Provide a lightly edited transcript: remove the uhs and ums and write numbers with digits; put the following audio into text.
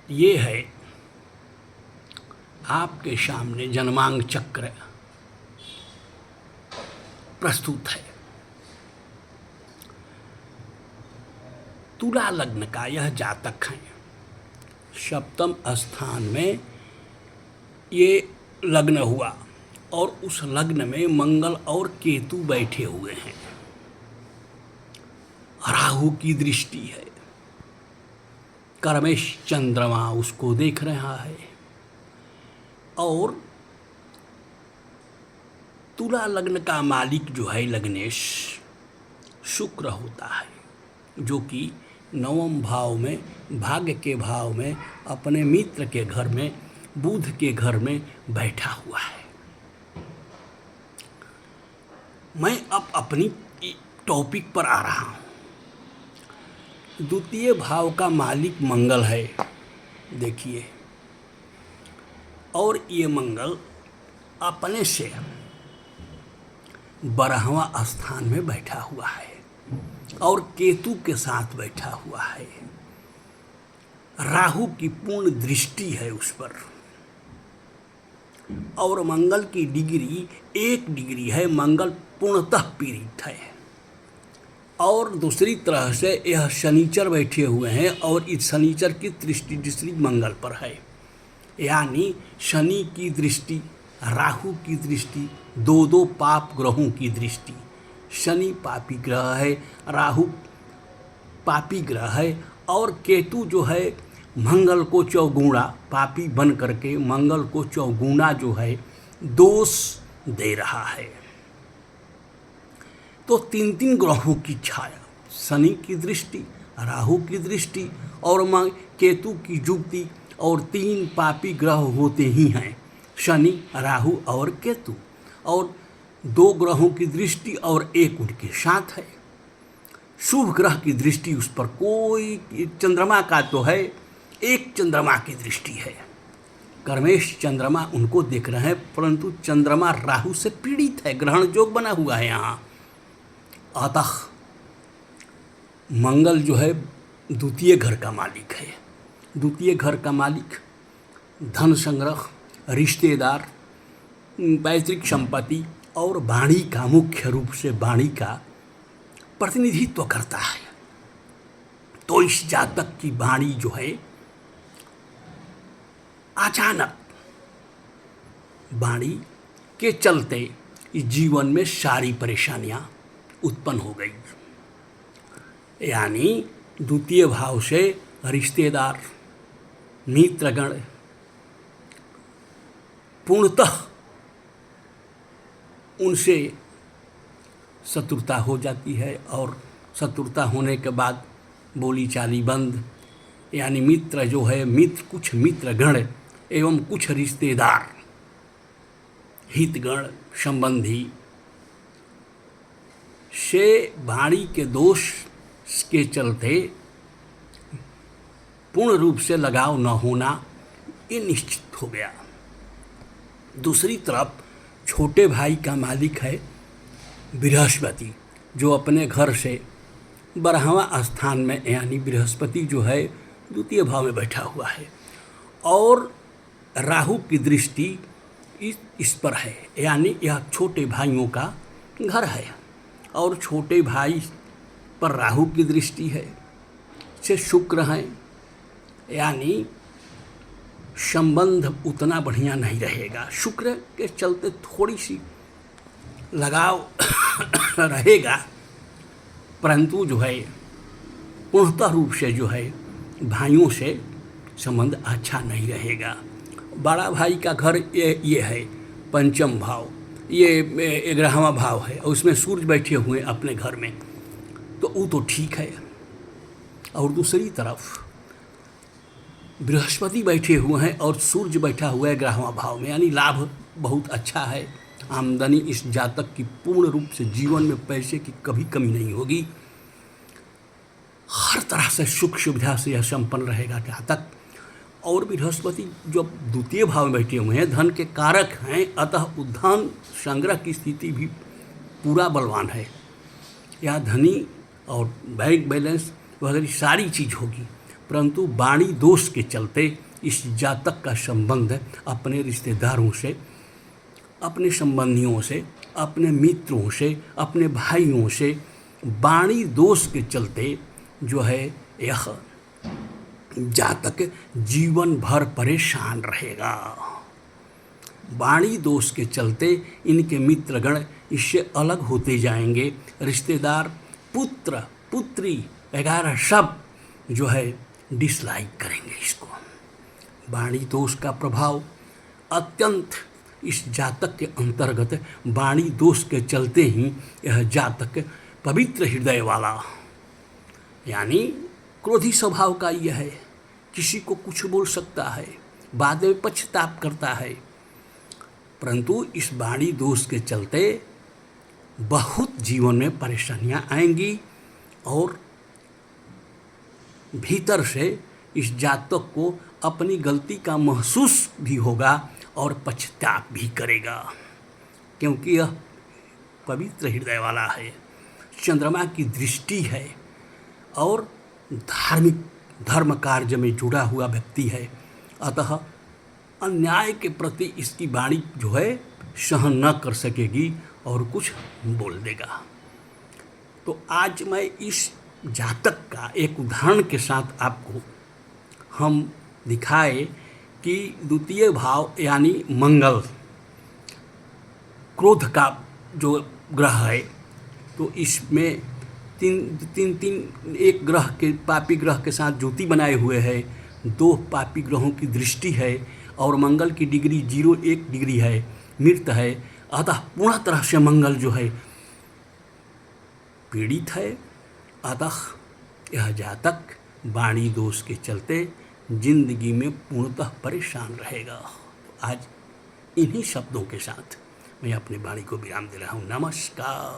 ये है आपके सामने जन्मांग चक्र प्रस्तुत है। तुला लग्न का यह जातक है। सप्तम स्थान में ये लग्न हुआ और उस लग्न में मंगल और केतु बैठे हुए हैं। राहु की दृष्टि है। कर्मेश चंद्रमा उसको देख रहा है और तुला लग्न का मालिक जो है लग्नेश शुक्र होता है, जो कि नवम भाव में भाग्य के भाव में अपने मित्र के घर में बुध के घर में बैठा हुआ है। मैं अब अपनी टॉपिक पर आ रहा हूँ। द्वितीय भाव का मालिक मंगल है, देखिए, और ये मंगल अपने से 12वां स्थान में बैठा हुआ है और केतु के साथ बैठा हुआ है। राहु की पूर्ण दृष्टि है उस पर और मंगल की डिग्री 1 डिग्री है। मंगल पूर्णतः पीड़ित है और दूसरी तरह से यह शनिचर बैठे हुए हैं और इस शनिचर की दृष्टि मंगल पर है। यानी शनि की दृष्टि, राहु की दृष्टि, दो पाप ग्रहों की दृष्टि। शनि पापी ग्रह है, राहु पापी ग्रह है और केतु जो है मंगल को चौगुना पापी बन करके मंगल को चौगुना जो है दोष दे रहा है। तो 3 ग्रहों की छाया, शनि की दृष्टि, राहु की दृष्टि और केतु की युक्ति, और 3 पापी ग्रह होते ही हैं, शनि, राहु और केतु, और 2 ग्रहों की दृष्टि और 1 उनके साथ है। शुभ ग्रह की दृष्टि उस पर कोई, चंद्रमा का तो है, 1 चंद्रमा की दृष्टि है। कर्मेश चंद्रमा उनको देख रहे हैं, परंतु चंद्रमा राहु से पीड़ित है, ग्रहण योग बना हुआ है यहाँ। अतः मंगल जो है द्वितीय घर का मालिक है। द्वितीय घर का मालिक धन संग्रह, रिश्तेदार, पैतृक संपत्ति और वाणी का, मुख्य रूप से वाणी का प्रतिनिधित्व करता है। तो इस जातक की वाणी जो है अचानक वाणी के चलते इस जीवन में सारी परेशानियां उत्पन्न हो गई। यानी द्वितीय भाव से रिश्तेदार, मित्रगण पूर्णतः उनसे शत्रुता हो जाती है और शत्रुता होने के बाद बोली चाली बंद। यानी मित्र जो है, कुछ मित्रगण एवं कुछ रिश्तेदार, हितगण, संबंधी से वाणी के दोष के चलते पूर्ण रूप से लगाव न होना ये निश्चित हो गया। दूसरी तरफ छोटे भाई का मालिक है बृहस्पति, जो अपने घर से 12वां स्थान में, यानी बृहस्पति जो है द्वितीय भाव में बैठा हुआ है और राहु की दृष्टि इस पर है। यानी यह छोटे भाइयों का घर है और छोटे भाई पर राहु की दृष्टि है, से शुक्र हैं। यानी संबंध उतना बढ़िया नहीं रहेगा। शुक्र के चलते थोड़ी सी लगाव रहेगा, परंतु जो है पूर्णतः रूप से जो है भाइयों से संबंध अच्छा नहीं रहेगा। बड़ा भाई का घर ये है पंचम भाव, ये 11वां भाव है और उसमें सूर्य बैठे हुए अपने घर में, तो वो तो ठीक है। और दूसरी तरफ बृहस्पति बैठे हुए हैं और सूर्य बैठा हुआ है 11वां भाव में, यानी लाभ बहुत अच्छा है। आमदनी इस जातक की पूर्ण रूप से, जीवन में पैसे की कभी कमी नहीं होगी। हर तरह से सुख सुविधा से यह संपन्न रहेगा जातक। और बृहस्पति जो द्वितीय भाव में बैठे हुए हैं, धन के कारक हैं, अतः धन संग्रह की स्थिति भी पूरा बलवान है। यह धनी और बैंक बैलेंस वगैरह सारी चीज़ होगी, परंतु वाणी दोष के चलते इस जातक का संबंध अपने रिश्तेदारों से, अपने संबंधियों से, अपने मित्रों से, अपने भाइयों से वाणी दोष के चलते जो है यह जातक जीवन भर परेशान रहेगा। वाणी दोष के चलते इनके मित्रगण इससे अलग होते जाएंगे। रिश्तेदार, पुत्र, पुत्री वगैरह सब जो है डिसलाइक करेंगे इसको। वाणी दोष का प्रभाव अत्यंत इस जातक के अंतर्गत, वाणी दोष के चलते ही यह जातक पवित्र हृदय वाला, यानी क्रोधी स्वभाव का यह है, किसी को कुछ बोल सकता है, बाद में पश्चाताप करता है, परंतु इस वाणी दोष के चलते बहुत जीवन में परेशानियां आएंगी और भीतर से इस जातक को अपनी गलती का महसूस भी होगा और पश्चाताप भी करेगा, क्योंकि यह पवित्र हृदय वाला है, चंद्रमा की दृष्टि है और धार्मिक धर्म कार्य में जुड़ा हुआ व्यक्ति है। अतः अन्याय के प्रति इसकी वाणी जो है सहन न कर सकेगी और कुछ बोल देगा। तो आज मैं इस जातक का एक उदाहरण के साथ आपको हम दिखाए कि द्वितीय भाव यानी मंगल क्रोध का जो ग्रह है, तो इसमें तीन एक ग्रह के पापी ग्रह के साथ ज्योति बनाए हुए है, 2 पापी ग्रहों की दृष्टि है और मंगल की डिग्री 0.1 डिग्री है, मृत है। अतः पूर्ण तरह से मंगल जो है पीड़ित है। अतः यह जातक वाणी दोष के चलते जिंदगी में पूर्णतः परेशान रहेगा। तो आज इन्हीं शब्दों के साथ मैं अपनी वाणी को विराम दे रहा हूँ। नमस्कार।